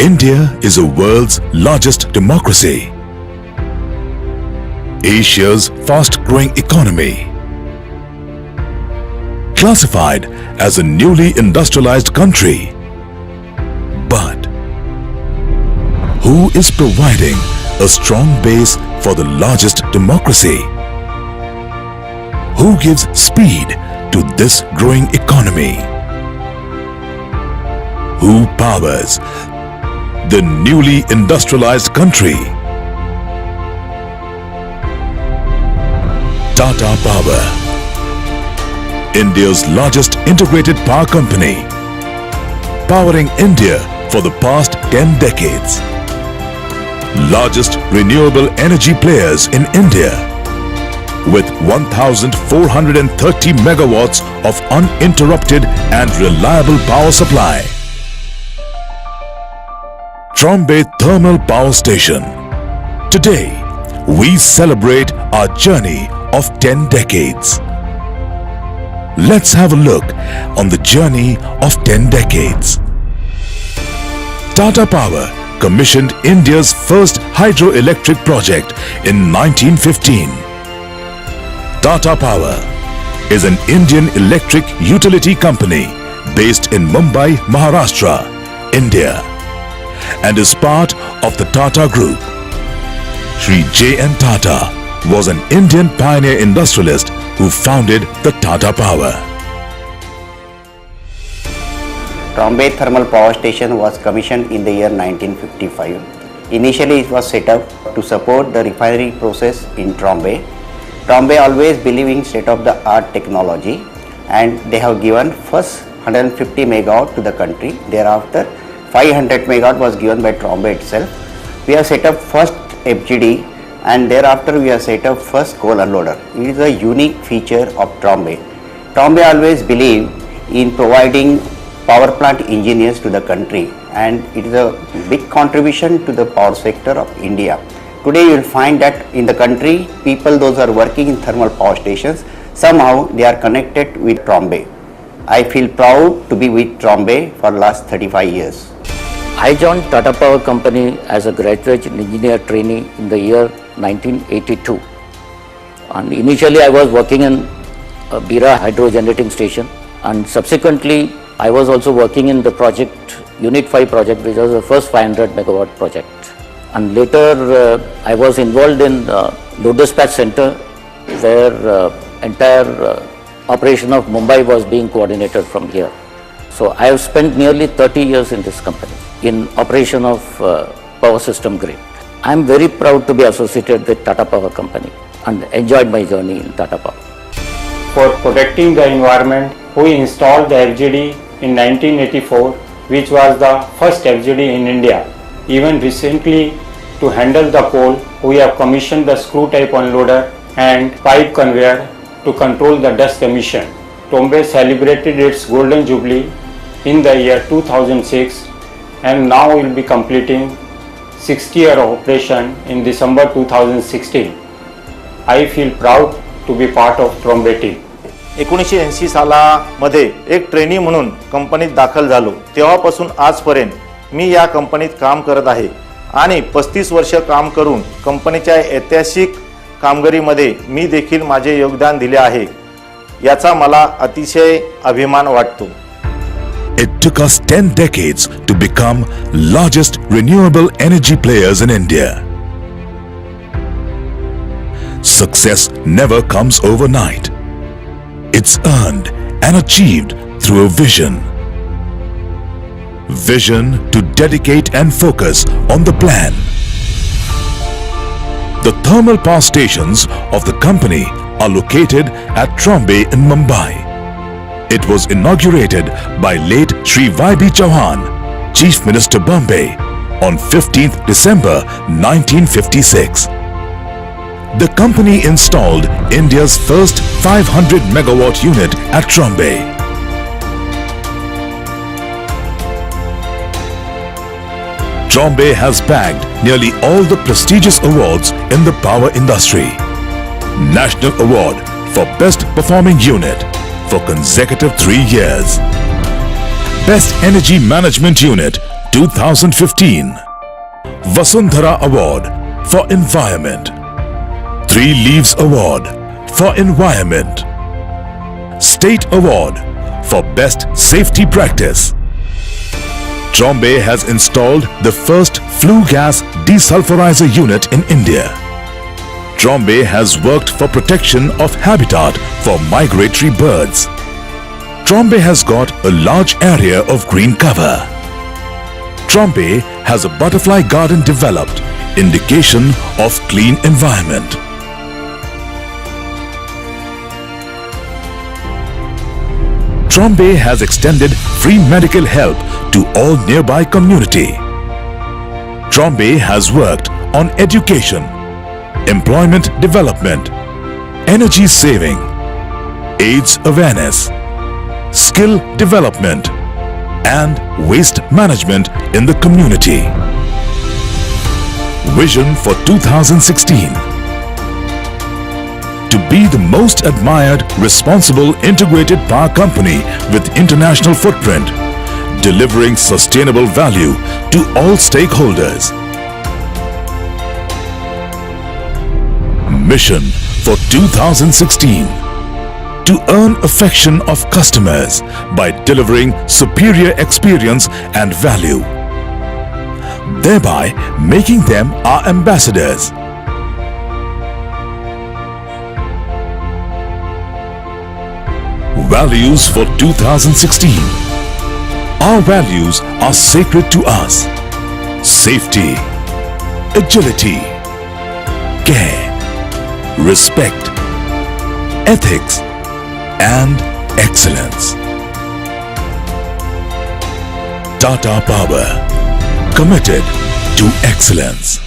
India is the world's largest democracy, Asia's fast-growing economy, classified as a newly industrialized country. But who is providing a strong base for the largest democracy? Who gives speed to this growing economy? Who powers the newly industrialized country? Tata Power, India's largest integrated power company, powering India for the past 10 decades. Largest renewable energy players in India, with 1,430 megawatts of uninterrupted and reliable power supply. Trombay Thermal Power Station. Today, we celebrate our journey of 10 decades. Let's have a look on the journey of 10 decades. Tata Power commissioned India's first hydroelectric project in 1915. Tata Power is an Indian electric utility company based in Mumbai, Maharashtra, India, and is part of the Tata Group. Shri J.N. Tata was an Indian pioneer industrialist who founded the Tata Power. Trombay Thermal Power Station was commissioned in the year 1955. Initially, it was set up to support the refinery process in Trombay. Trombay always believing state-of-the-art technology, and they have given first 150 megawatt to the country. Thereafter, 500 megawatt was given by Trombay itself. We have set up first FGD, and thereafter we have set up first coal unloader. It is a unique feature of Trombay. Trombay always believe in providing power plant engineers to the country, and it is a big contribution to the power sector of India. Today you will find that in the country, people those are working in thermal power stations, somehow they are connected with Trombay. I feel proud to be with Trombay for last 35 years. I joined Tata Power Company as a graduate engineer trainee in the year 1982. And initially I was working in a Bira hydro generating station, and subsequently I was also working in the project, Unit 5 project, which was the first 500 megawatt project. And later I was involved in load dispatch center, where entire operation of Mumbai was being coordinated from here. So I have spent nearly 30 years in this company in operation of power system grid. I am very proud to be associated with Tata Power Company and enjoyed my journey in Tata Power. For protecting the environment, we installed the FGD in 1984, which was the first FGD in India. Even recently, to handle the coal, we have commissioned the screw type unloader and pipe conveyor to control the dust emission. Trombay celebrated its golden jubilee in the year 2006, and now will be completing 60 year of operation in December 2016. I feel proud to be part of Trombay team. 1980 सालामध्ये एक trainee म्हणून कंपनीत दाखल झालो. तेव्हापासून आजपर्यंत मी या कंपनीत काम करत आहे आणि 35 वर्ष काम करून कंपनीच्या ऐतिहासिक कामगिरीमध्ये मी देखील माझे योगदान दिले आहे. याचा मला अतिशय अभिमान वाटतो. It took us 10 decades to become largest renewable energy players in India. Success never comes overnight. It's earned and achieved through a vision. Vision to dedicate and focus on the plan. The thermal power stations of the company are located at Trombay in Mumbai. It was inaugurated by late Shri Y.B. Chauhan, Chief Minister Bombay, on 15th December 1956. The company installed India's first 500 megawatt unit at Trombay. Trombay has bagged nearly all the prestigious awards in the power industry. National Award for Best Performing Unit for consecutive 3 years. Best Energy Management Unit 2015 Vasundhara Award for Environment, 3 Leaves Award for Environment, State Award for Best Safety Practice. Trombay has installed the first flue gas desulfurizer unit in India. Trombay has worked for protection of habitat for migratory birds. Trombay has got a large area of green cover. Trombay has a butterfly garden developed, indication of clean environment. Trombay has extended free medical help to all nearby community. Trombay has worked on education, employment development, energy saving, AIDS awareness, skill development, and waste management in the community. Vision for 2016: to be the most admired, responsible integrated power company with international footprint, delivering sustainable value to all stakeholders. Mission for 2016: to earn affection of customers by delivering superior experience and value, thereby making them our ambassadors. Values for 2016: our values are sacred to us: safety, agility, care, respect, ethics, and excellence. Tata Power, committed to excellence.